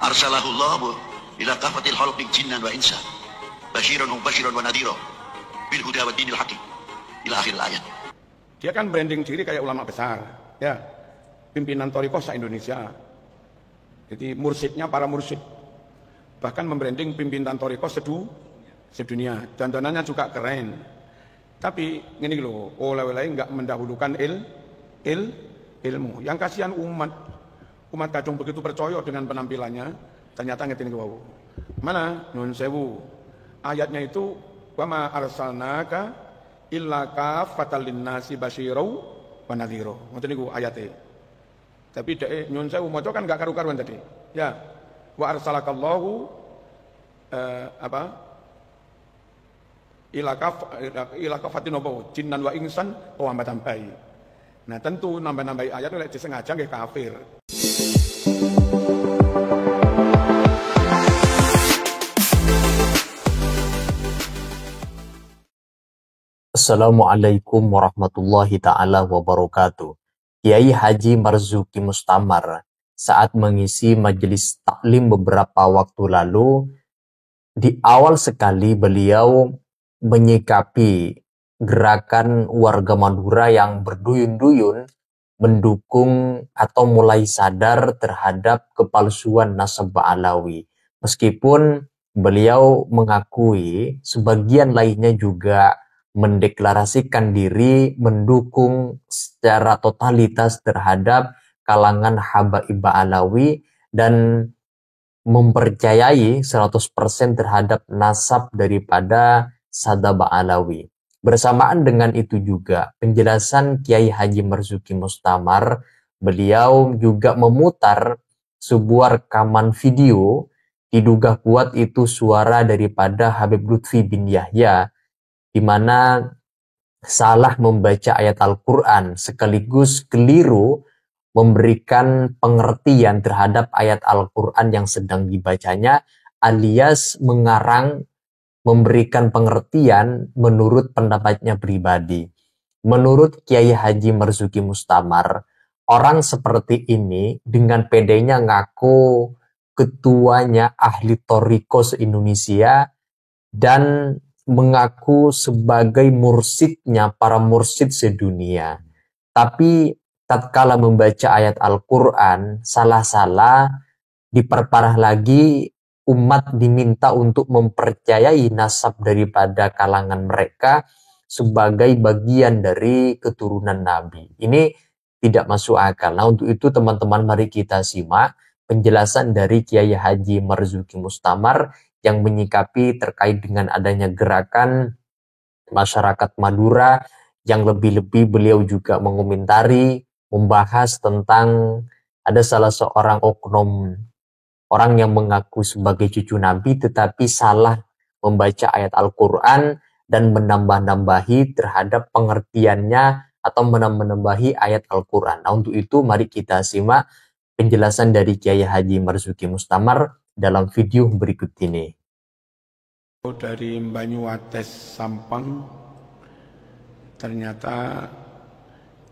Arsalahullahu ila kafatil khalqi jinnan wa insa basyiran wa mubasyiran wa nadhira bil huda wa dinil haqq ila akhir ayat. Dia kan branding diri kayak ulama besar, ya, pimpinan thariqah se-Indonesia. Jadi mursyidnya para mursyid, bahkan membranding pimpinan thariqah sedunia. Dandanannya juga keren. Tapi ini loh, oleh-oleh nggak mendahulukan ilmu. Yang kasihan umat kadung begitu percaya dengan penampilannya, ternyata ngetin wow. Mana nyun sewu ayatnya itu wa ma arsalnaka illa kafatan linnasi basyirau wa nadhira. Ngoten niku ayate. Tapi dhek nyun sewu maca kan enggak karu-karuan tadi. Ya. Wa arsalakallahu ila kafatin jinnan wa insan wa tambahi. Nah, tentu nambah-nambahi ayat lek disengaja nggih kafir. Assalamualaikum warahmatullahi ta'ala wabarakatuh. Kiai Haji Marzuki Mustamar saat mengisi majelis taklim beberapa waktu lalu, di awal sekali beliau menyikapi gerakan warga Madura yang berduyun-duyun mendukung atau mulai sadar terhadap kepalsuan nasab Ba'alawi. Meskipun beliau mengakui sebagian lainnya juga mendeklarasikan diri mendukung secara totalitas terhadap kalangan habaib Ba'alawi dan mempercayai 100% terhadap nasab daripada Sada Ba'alawi. Bersamaan dengan itu juga penjelasan Kiai Haji Marzuki Mustamar, beliau juga memutar sebuah rekaman video, diduga kuat itu suara daripada Habib Lutfi bin Yahya, di mana salah membaca ayat Al-Quran sekaligus keliru memberikan pengertian terhadap ayat Al-Quran yang sedang dibacanya, alias mengarang memberikan pengertian menurut pendapatnya pribadi. Menurut Kiai Haji Marzuki Mustamar, orang seperti ini dengan pedenya ngaku ketuanya ahli thariqah se-Indonesia dan mengaku sebagai mursyidnya para mursyid sedunia. Tapi tatkala membaca ayat Al-Quran, salah-salah, diperparah lagi, umat diminta untuk mempercayai nasab daripada kalangan mereka sebagai bagian dari keturunan Nabi. Ini tidak masuk akal. Nah, untuk itu teman-teman mari kita simak penjelasan dari Kiai Haji Marzuki Mustamar yang menyikapi terkait dengan adanya gerakan masyarakat Madura, yang lebih-lebih beliau juga mengomentari, membahas tentang ada salah seorang oknum orang yang mengaku sebagai cucu Nabi tetapi salah membaca ayat Al-Quran dan menambah-nambahi terhadap pengertiannya atau menambah-nambahi ayat Al-Quran. Nah, untuk itu mari kita simak penjelasan dari Kiai Haji Marzuki Mustamar dalam video berikut ini. Dari Banyuates Sampang, ternyata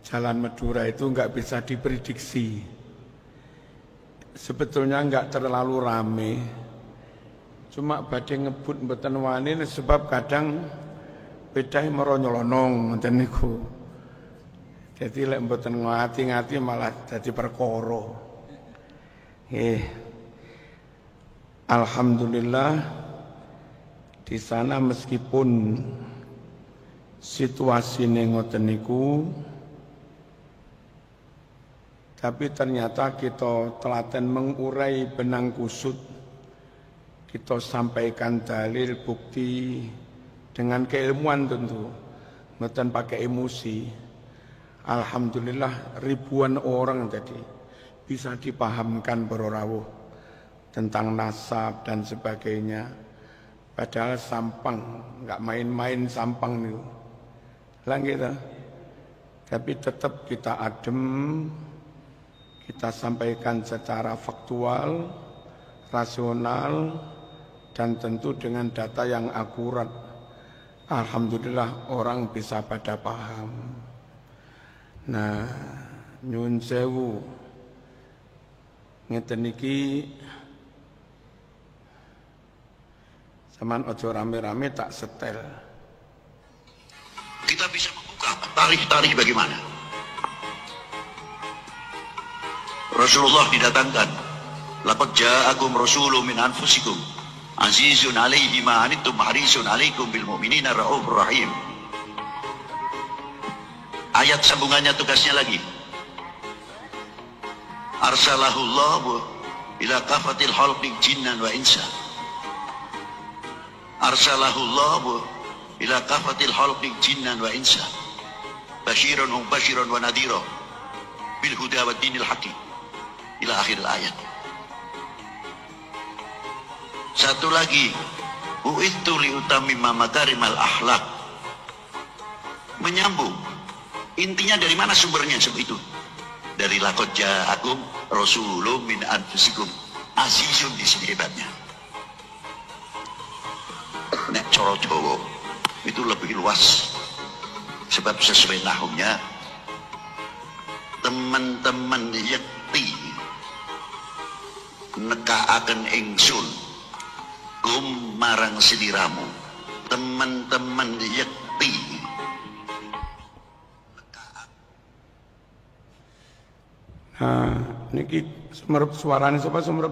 Jalan Madura itu nggak bisa diprediksi. Sebetulnya nggak terlalu rame, cuma badhe ngebut mboten wani sebab kadang bedahe meronyolonong ngoten niku. Jadi lek mboten ngati-ngati malah jadi perkara. Alhamdulillah di sana meskipun situasi ngoten niku, tapi ternyata kita telaten mengurai benang kusut, kita sampaikan dalil bukti dengan keilmuan tentu, mboten pakai emosi. Alhamdulillah ribuan orang tadi bisa dipahamkan berorawuh tentang nasab dan sebagainya. Padahal Sampang nggak main-main Sampang nih, lah gitu. Tapi tetap kita adem. Kita sampaikan secara faktual, rasional, dan tentu dengan data yang akurat. Alhamdulillah orang bisa pada paham. Nah, nyun sewu ngeten iki Zaman ojo rame-rame tak setel. Kita bisa membuka tarikh-tarikh bagaimana Rasulullah didatangkan. Laqad ja'akum rasulun min anfusikum azizun 'alaihi ma 'anittum harisun 'alaikum bil mu'minina raufur rahim. Ayat sambungannya tugasnya lagi. Arsalahullahu ila kafatil khalqi jinnan wa insa. Arsalahullahu ila kafatil khalqi jinnan wa insa. Basyiran wa mubasyiran wa nadhira bil huda wad dinil haqqi. Ila akhir ayat. Satu lagi, u'idtu li utammima makarimal akhlak. Menyambung. Intinya dari mana sumbernya sebab itu? Dari laqad ja'akum rasulun min anfusikum azizun, di sini hebatnya. Nek coro Jawa itu lebih luas. Sebab sesuai nahumnya, teman-teman yakti nekaaken ingsun kum marang sediramu. Teman-teman yakti niki sumerep suarane sapa sumerep?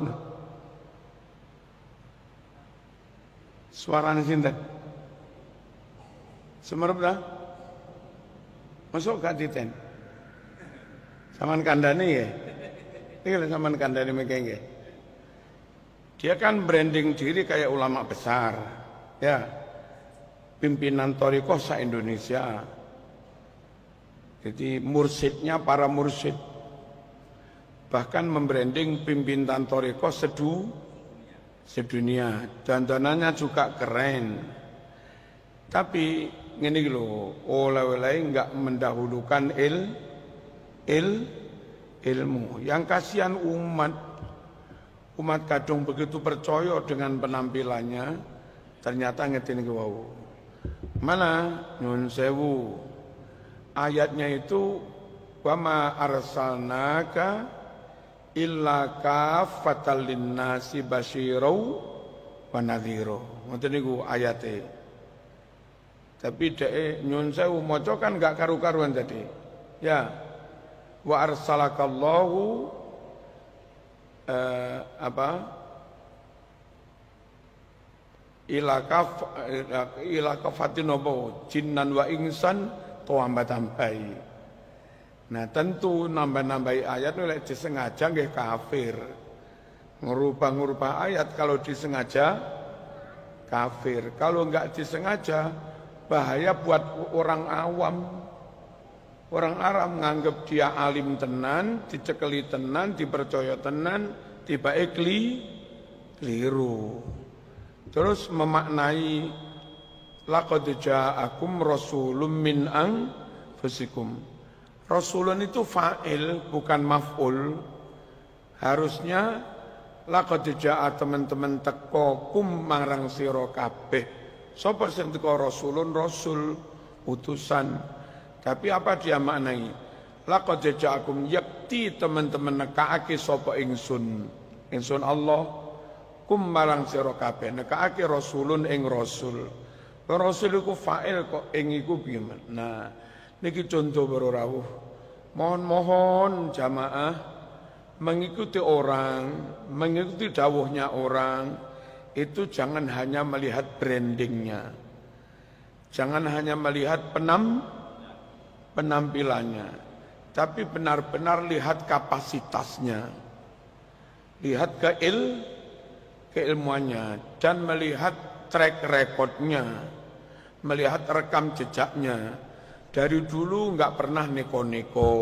Suarane sinten? Sumerep dah? Masuk gak diten? Saman kandane ya? Ini kalau saman kandane mekenge. Dia kan branding diri kayak ulama besar, ya, pimpinan Thariqah se-Indonesia. Jadi mursyidnya para mursyid, bahkan membranding pimpinan Thariqah sedunia. Dandanannya juga keren. Tapi ini loh, oleh-oleh enggak mendahulukan ilmu. Yang kasihan umat kadung begitu percaya dengan penampilannya, ternyata ngetin ke wau. Mana nyun sewu ayatnya itu, wa ma arsalnaka illa kafatal linnasi basyirau wa nadhira. Ngoten niku ayate. Tapi dhek nyun sewu maca kan gak karu-karuan tadi. Ya. Wa arsalakallahu ila kafatin jinnan wa insan tambah-tambahi. Nah tentu nambah-nambahi ayat oleh disengaja nggih kafir. Ngubah-ngubah ayat kalau disengaja kafir. Kalau enggak disengaja bahaya buat orang awam. Orang Arab nganggep dia alim tenan, dicekeli tenan, dipercaya tenan, tiba-tiba keliru. Terus memaknai laqad ja'akum rasulun min anfusikum. Rasulun itu fa'il bukan maf'ul. Harusnya laqad ja'a teman-teman teko kum marang sira kabeh. Sapa sing teko rasulun, rasul utusan. Tapi apa dia maknai? Laqad ja'akum yakti teman-teman nekaake sapa ingsun. Ingsun Allah kum marang sira kabeh nekaake rasulun ing rasul. Rasul iku fa'il kok ing iku piye? Nah, niki contoh baru rawuh. Mohon jamaah mengikuti orang, mengikuti dawuhnya orang, itu jangan hanya melihat brandingnya. Jangan hanya melihat penampilannya, tapi benar-benar lihat kapasitasnya, lihat keilmuannya, dan melihat track recordnya, melihat rekam jejaknya. Dari dulu nggak pernah neko-neko,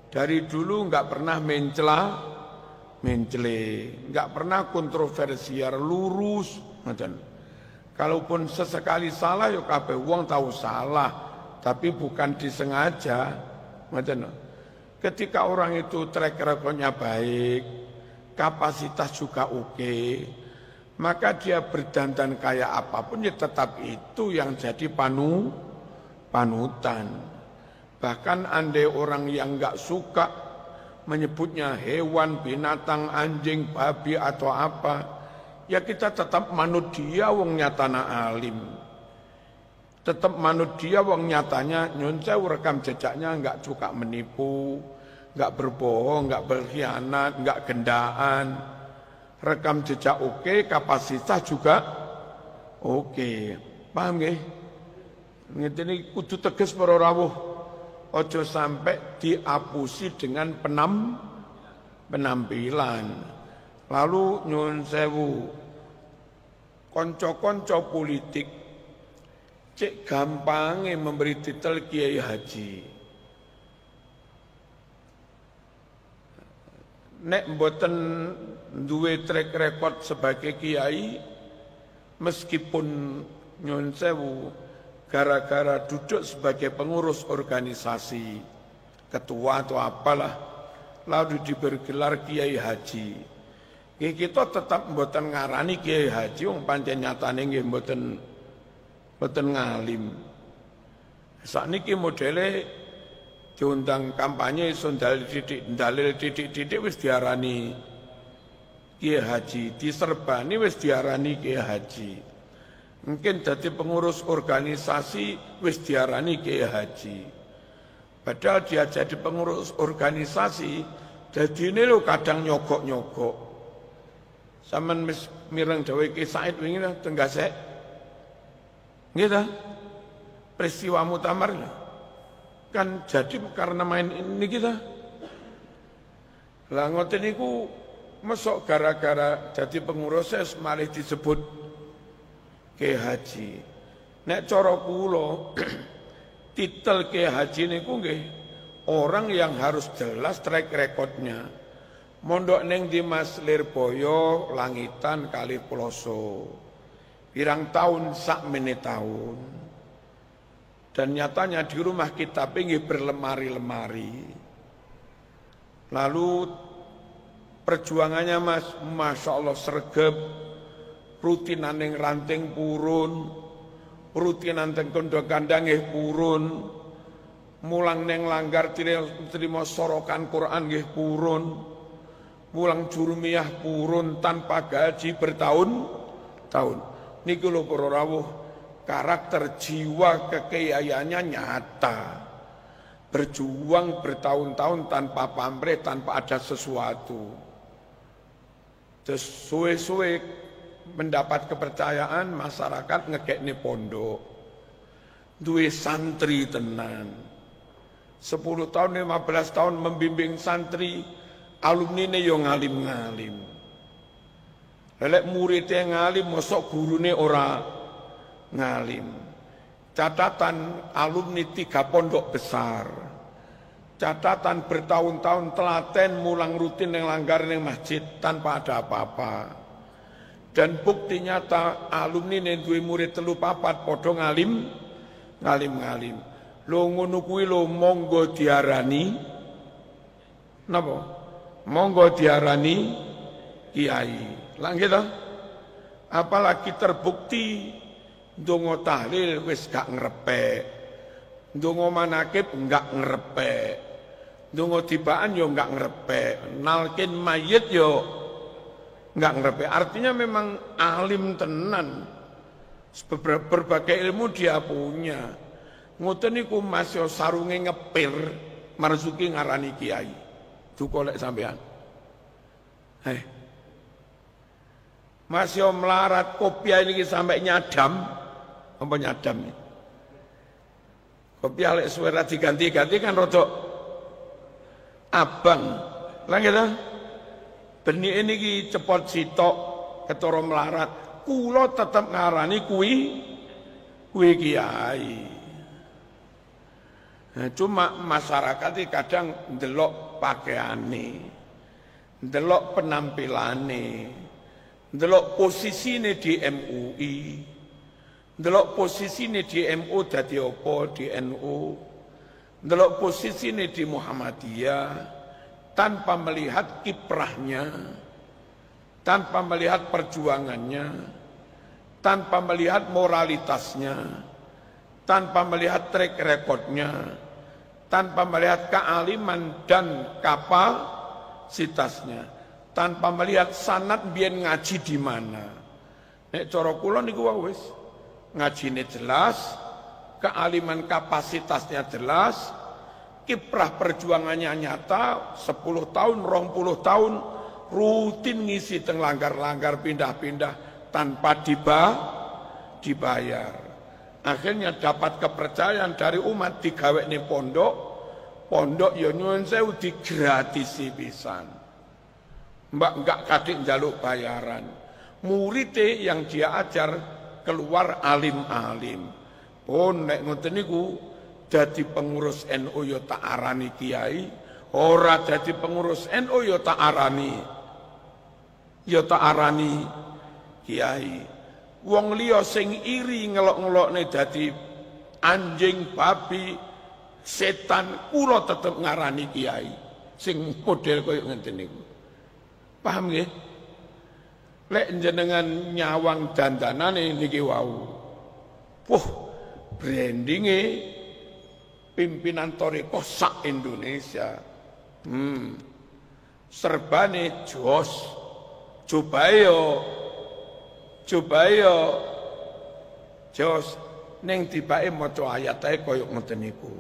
dari dulu nggak pernah mencela, nggak pernah kontroversial, lurus. Kalaupun sesekali salah, yuk kabeh wong tahu salah, tapi bukan disengaja. Ketika orang itu track recordnya baik, kapasitas juga oke, maka dia berdandan kayak apapun ya tetap itu yang jadi panutan. Bahkan andai orang yang nggak suka menyebutnya hewan, binatang, anjing, babi atau apa, ya kita tetap manut dia wong nyatana alim. Tetap manut dia wong nyatanya nyun sewu rekam jejaknya enggak suka menipu, enggak berbohong, enggak berkhianat, enggak gendaan. Rekam jejak oke, kapasitas juga oke. Paham nggih? Ngene kudu tegas para rawuh. Ojo sampai diapusi dengan penampilan. Lalu nyun sewu konco-konco politik cek gampangnya memberi titel Kiai Haji. Nek mboten duwe track record sebagai kiai, meskipun nyun sewu gara-gara duduk sebagai pengurus organisasi, ketua atau apalah, lalu diberi gelar Kiai Haji. Kita tetap mboten ngarani Kiai Haji, wong pancen nyatane nggih mboten ngalim. Sakniki modele diundang kampanye iso dalil titik wis diarani Kiai Haji, diserbani wis diarani Kiai Haji. Mungkin dadi pengurus organisasi wis diarani Kiai Haji. Padahal dia jadi pengurus organisasi, dadine lho kadang nyogok-nyogok. Saman mireng dawuh Ki Said wingi Tenggasek. Nggih ta? Peristiwa muktamar kan jadi karena main ini kita. Lah ngoten niku mesok gara-gara jadi pengurus malih disebut Kiai Haji. Nek cara kula titel Kiai Haji niku nggih orang yang harus jelas track recordnya. Mondok neng di Mas Lirboyo, Langitan, Kali Ploso. Pirang tahun sak menit tahun. Dan nyatanya di rumah kita pengen berlemari-lemari. Lalu perjuangannya Mas, Masya Allah sergep. Rutinan yang ranting purun. Rutinan yang kondok kandang purun. Mulang neng langgar terima sorokan Quran purun. Mulang jurumiyah purun tanpa gaji bertahun-tahun. Niki lho para rawuh, karakter jiwa kekayaannya nyata. Berjuang bertahun-tahun tanpa pamrih, tanpa ada sesuatu. Terus suwe-suwe mendapat kepercayaan masyarakat ngekekne pondok. Duwe santri tenan. 10 tahun, 15 tahun membimbing santri, alumni ne yo ngalim-ngalim. Lelek muridnya ngalim, mosok gurune ora ngalim. Catatan alumni 3 pondok besar. Catatan bertahun-tahun telaten mulang rutin yang langgar yang masjid tanpa ada apa-apa. Dan bukti nyata alumni yang duwe murid 3-4 podo ngalim-ngalim. Lo ngono kuwi lo monggo diarani napa? Monggo diarani kiai. Lah gitu. Apalagi terbukti ndonga tahlil wis gak ngrepek. Ndonga manakib enggak ngrepek. Ndonga tibaan yo enggak ngrepek. Nalkin mayit yo enggak ngrepek. Artinya memang alim tenan. Berbagai ilmu dia punya. Ngoten niku masih sarunge ngepir, Marzuki ngarani kiai. Dukolek sampean. Masih melarat kopiah ini sampai nyadam. Apa nyadam ini? Kopiah lek suara diganti-ganti kan rodok abang. Lah gitu. Benih ini ki cepot sitok ketara melarat. Kula tetap ngarani kuwi kiai. Nah, cuma masyarakat ini kadang ndelok pakaiane, ndelok penampilane, ndelok posisine di MUI, ndelok posisine di MU dadi apa di NU, ndelok posisine di Muhammadiyah tanpa melihat kiprahnya, tanpa melihat perjuangannya, tanpa melihat moralitasnya, tanpa melihat track recordnya, tanpa melihat kealiman dan kapasitasnya, tanpa melihat sanad biyen ngaji di mana. Nek cara kula niku wis ngajine jelas, kealiman kapasitasnya jelas, kiprah perjuangannya nyata, 10 tahun, 20 tahun rutin ngisi teng langgar-langgar pindah-pindah tanpa dibayar. Akhirnya dapat kepercayaan dari umat digawe ning pondok ya nyuwun sewu digratisi pisan. Mbak enggak kadek njaluk bayaran. Muridé yang dia ajar keluar alim-alim. Pun nek ngoten niku dadi pengurus NU ya tak arani kiai, ora dadi pengurus NU ya tak arani kiai. Wong liya sing iri ngelok-ngelokne dadi anjing, babi, setan, kula tetep ngarani kiai sing model koyo ngenten niku. Paham nggih? Lek jenengan nyawang dandanane niki wau. Wah, brandinge pimpinan thariqah sak Indonesia. Serbane jos. Coba yo jos ning tibake maca ayat ae koyo ngoten niku.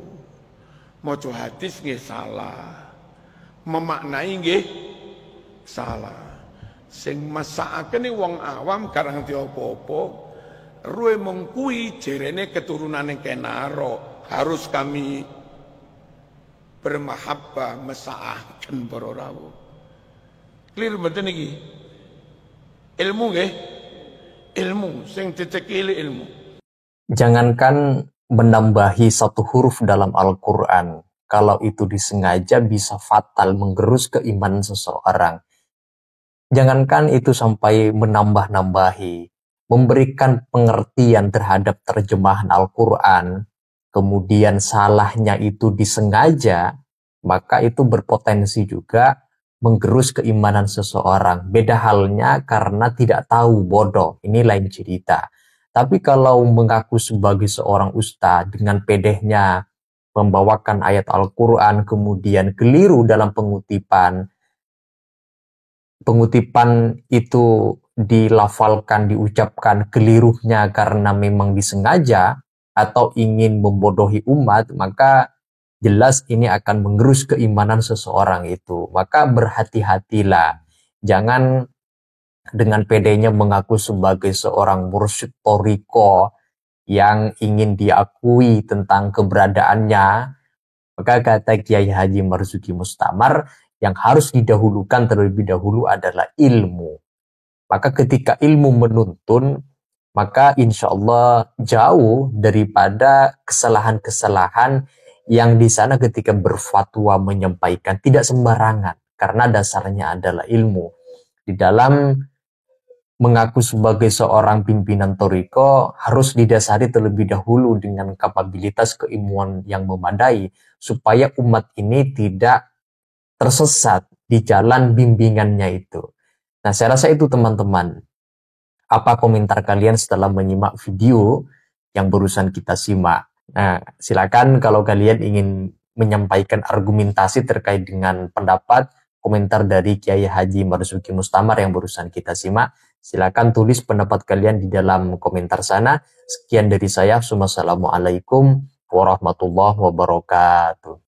Maca hadis nggih salah. Memaknai nggih salah. Sing masakake wong awam garang diopo-opo, ruwe mung kuwi jerene keturunane Kenaro, harus kami bermahabbah mesaaken para rawuh. Clear mboten iki? Ilmu nggih? Ilmu sing ditekili ilmu. Jangankan menambahi satu huruf dalam Al-Quran, kalau itu disengaja bisa fatal menggerus keimanan seseorang. Jangankan itu sampai menambah-nambahi, memberikan pengertian terhadap terjemahan Al-Quran, kemudian salahnya itu disengaja, maka itu berpotensi juga menggerus keimanan seseorang. Beda halnya karena tidak tahu, bodoh, ini lain cerita. Tapi kalau mengaku sebagai seorang ustadz dengan pedehnya membawakan ayat Al-Quran, kemudian keliru dalam pengutipan itu dilafalkan, diucapkan kelirunya karena memang disengaja atau ingin membodohi umat, maka jelas ini akan menggerus keimanan seseorang itu. Maka berhati-hatilah, jangan dengan pedenya mengaku sebagai seorang mursyid thariqah yang ingin diakui tentang keberadaannya. Maka kata Kiai Haji Marzuki Mustamar, yang harus didahulukan terlebih dahulu adalah ilmu. Maka ketika ilmu menuntun, maka insya Allah jauh daripada kesalahan-kesalahan yang di sana ketika berfatwa menyampaikan tidak sembarangan, karena dasarnya adalah ilmu. Di dalam mengaku sebagai seorang pimpinan thariqah harus didasari terlebih dahulu dengan kapabilitas keilmuan yang memadai, supaya umat ini tidak tersesat di jalan bimbingannya itu. Nah, saya rasa itu teman-teman. Apa komentar kalian setelah menyimak video yang barusan kita simak? Nah, silakan kalau kalian ingin menyampaikan argumentasi terkait dengan pendapat, komentar dari Kiai Haji Marzuki Mustamar yang barusan kita simak, silakan tulis pendapat kalian di dalam komentar sana. Sekian dari saya. Wassalamualaikum warahmatullahi wabarakatuh.